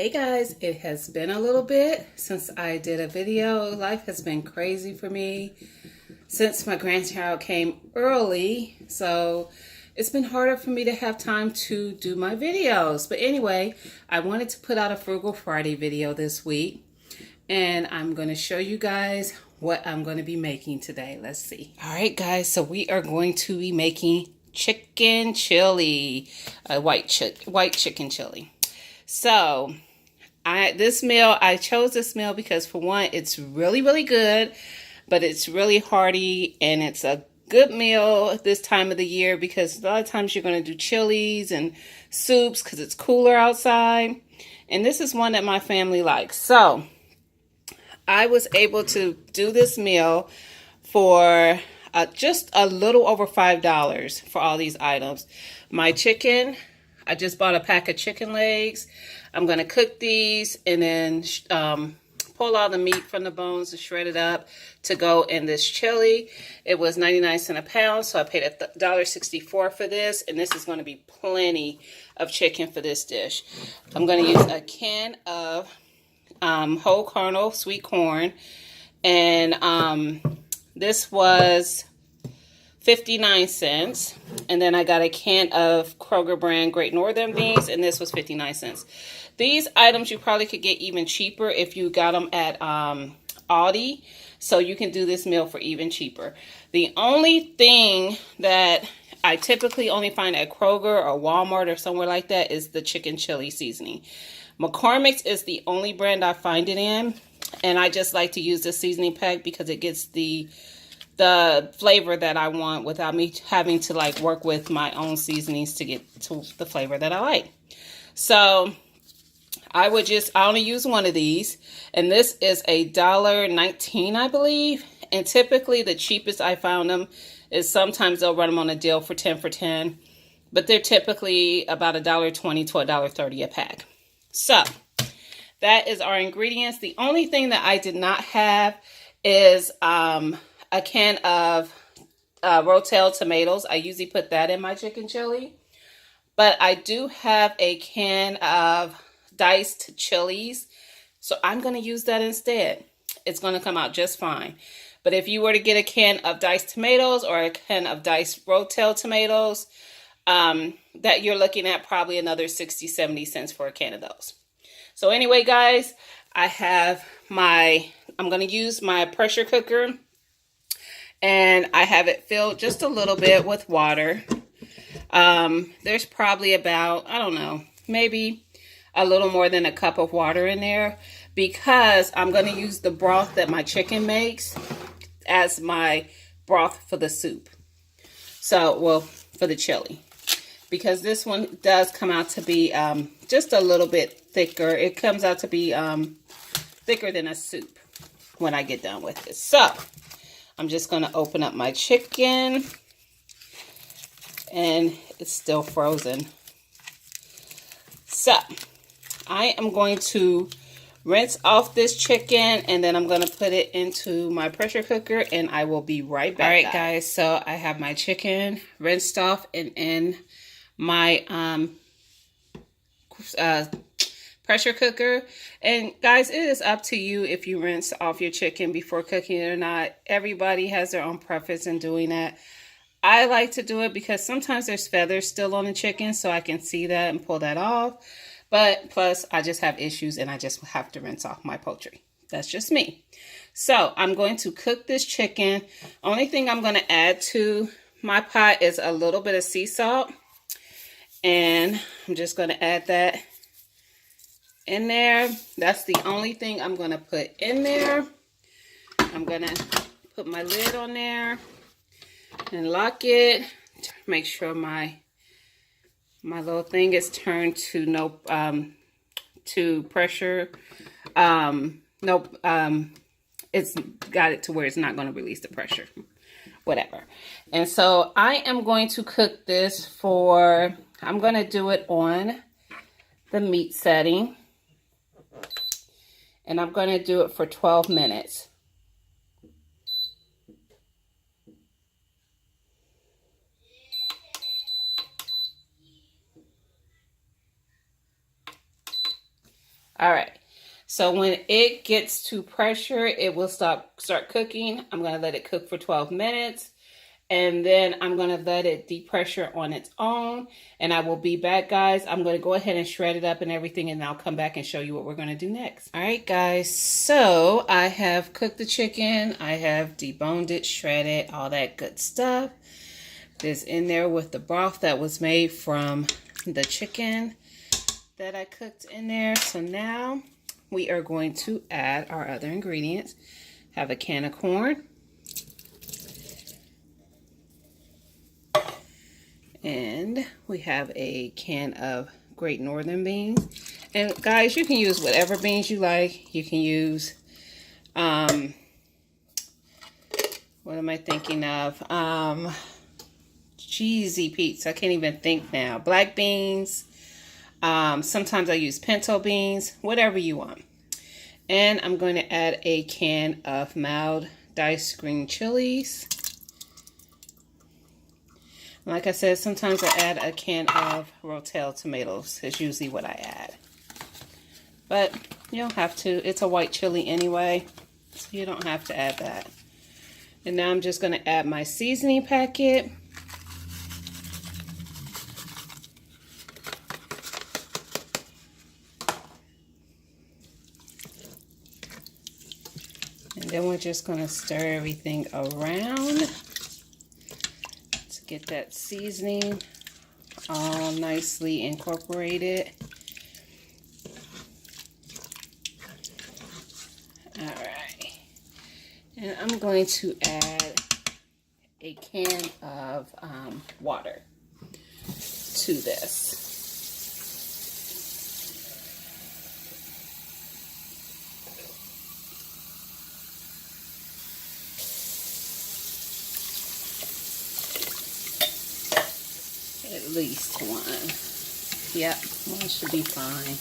Hey guys, it has been a little bit since I did a video. Life has been crazy for me since my grandchild came early, so it's been harder for me to have time to do my videos. But anyway, I wanted to put out a Frugal Friday video this week, and I'm going to show you guys what I'm going to be making today. Let's see. All right guys, so we are going to be making chicken chili, white chicken chili. So I chose this meal because, for one, it's really good, but it's really hearty, and it's a good meal this time of the year because a lot of times you're going to do chilies and soups because it's cooler outside, and this is one that my family likes. So I was able to do this meal for just a little over $5 for all these items. My chicken, I just bought a pack of chicken legs. I'm going to cook these and then pull all the meat from the bones and shred it up to go in this chili. It was 99 cents a pound, so I paid $1.64 for this, and this is going to be plenty of chicken for this dish. I'm going to use a can of whole kernel sweet corn, and this was 59 cents. And then I got a can of Kroger brand Great Northern beans, and this was 59 cents. These items you probably could get even cheaper if you got them at Aldi, so you can do this meal for even cheaper. The only thing that I typically only find at Kroger or Walmart or somewhere like that is the chicken chili seasoning. McCormick's is the only brand I find it in, and I just like to use the seasoning pack because it gets the flavor that I want without me having to like work with my own seasonings to get to the flavor that I like. So I only use one of these, and this is $1.19, I believe. And typically the cheapest I found them is sometimes they'll run them on a deal for 10 for 10, but they're typically about $1.20 to $1.30 a pack. So that is our ingredients. The only thing that I did not have is a can of Rotel tomatoes. I usually put that in my chicken chili, but I do have a can of diced chilies, so I'm going to use that instead. It's going to come out just fine. But if you were to get a can of diced tomatoes or a can of diced Rotel tomatoes, that you're looking at probably another 60-70 cents for a can of those. So anyway, guys, I'm going to use my pressure cooker, and I have it filled just a little bit with water. There's probably about, I don't know, maybe a little more than a cup of water in there, because I'm going to use the broth that my chicken makes as my broth for the soup. So, well, for the chili. Because this one does come out to be just a little bit thicker. It comes out to be thicker than a soup when I get done with it. So I'm just going to open up my chicken, and it's still frozen. So I am going to rinse off this chicken, and then I'm going to put it into my pressure cooker, and I will be right back. All right, guys, so I have my chicken rinsed off and in my pressure cooker. And guys, it is up to you if you rinse off your chicken before cooking it or not. Everybody has their own preference in doing that. I like to do it because sometimes there's feathers still on the chicken, so I can see that and pull that off. But plus, I just have issues, and I just have to rinse off my poultry. That's just me. So I'm going to cook this chicken. Only thing I'm going to add to my pot is a little bit of sea salt. And I'm just going to add that in there. That's the only thing I'm going to put in there. I'm going to put my lid on there and lock it. Make sure my little thing is turned to to pressure. It's got it to where it's not going to release the pressure. Whatever. And so I am going to cook this for, I'm going to do it on the meat setting, and I'm going to do it for 12 minutes. All right. So when it gets to pressure, it will start cooking. I'm going to let it cook for 12 minutes. And then I'm going to let it depressure on its own. And I will be back, guys. I'm going to go ahead and shred it up and everything. And I'll come back and show you what we're going to do next. All right, guys. So I have cooked the chicken. I have deboned it, shredded, all that good stuff. It's in there with the broth that was made from the chicken that I cooked in there. So now we are going to add our other ingredients. Have a can of corn. And we have a can of Great Northern beans. And guys, you can use whatever beans you like. You can use, what am I thinking of? Cheesy Pete's. I can't even think now. Black beans. Sometimes I use pinto beans. Whatever you want. And I'm going to add a can of mild diced green chilies. Like I said, sometimes I add a can of Rotel tomatoes. Is usually what I add. But you don't have to. It's a white chili anyway, so you don't have to add that. And now I'm just going to add my seasoning packet. And then we're just going to stir everything around. Get that seasoning all nicely incorporated. All right. And I'm going to add a can of water to this. At least one. Yep, one should be fine.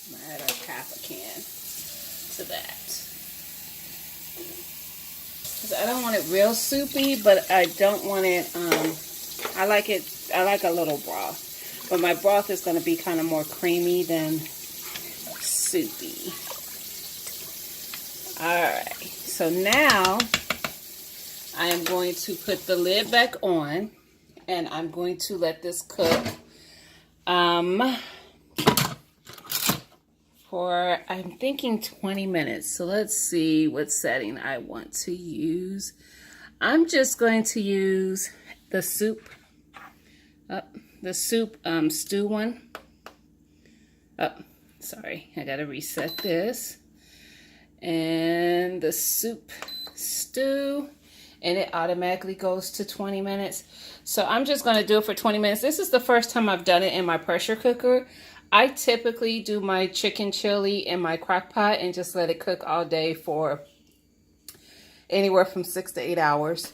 I'm gonna add a half a can to that. Because I don't want it real soupy, but I don't want it, I like a little broth. But my broth is going to be kind of more creamy than soupy. Alright. So now I am going to put the lid back on and I'm going to let this cook for, I'm thinking 20 minutes. So let's see what setting I want to use. I'm just going to use the soup, stew one. Oh, sorry, I gotta reset this. And the soup stew, and it automatically goes to 20 minutes. So I'm just going to do it for 20 minutes. This is the first time I've done it in my pressure cooker. I typically do my chicken chili in my crock pot and just let it cook all day for anywhere from 6 to 8 hours.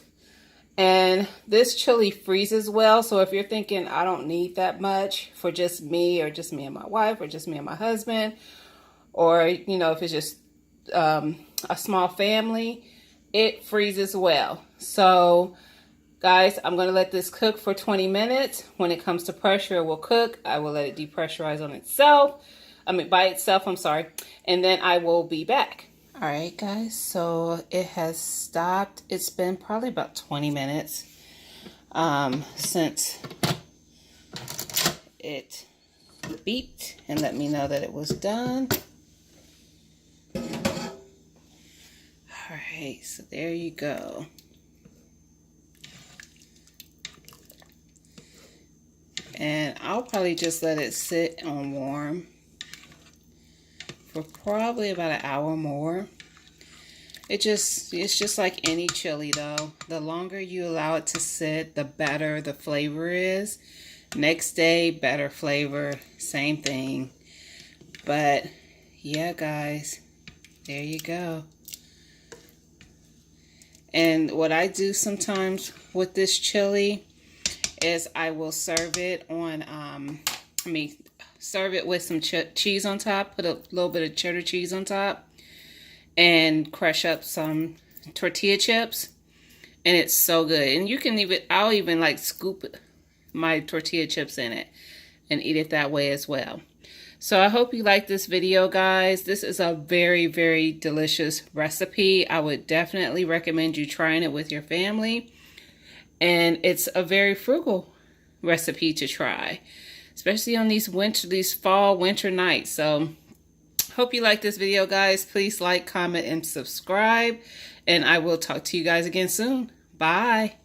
And this chili freezes well, so if you're thinking I don't need that much for just me, or just me and my wife, or just me and my husband, or you know, if it's just a small family, it freezes well. So guys, I'm going to let this cook for 20 minutes. When it comes to pressure, it will cook. I will let it depressurize on itself. By itself, I'm sorry. And then I will be back. All right, guys, so it has stopped. It's been probably about 20 minutes since it beeped and let me know that it was done. All right, so there you go. And I'll probably just let it sit on warm for probably about an hour more. It's just like any chili though. The longer you allow it to sit, the better the flavor is. Next day, better flavor, same thing. But yeah, guys, there you go. And what I do sometimes with this chili is I will serve it on, serve it with some cheese on top, put a little bit of cheddar cheese on top, and crush up some tortilla chips, and it's so good. And you can even, I'll even like scoop my tortilla chips in it and eat it that way as well. So I hope you like this video, guys. This is a very, very delicious recipe. I would definitely recommend you trying it with your family. And it's a very frugal recipe to try, especially on these fall winter nights. So hope you like this video, guys. Please like, comment, and subscribe. And I will talk to you guys again soon. Bye.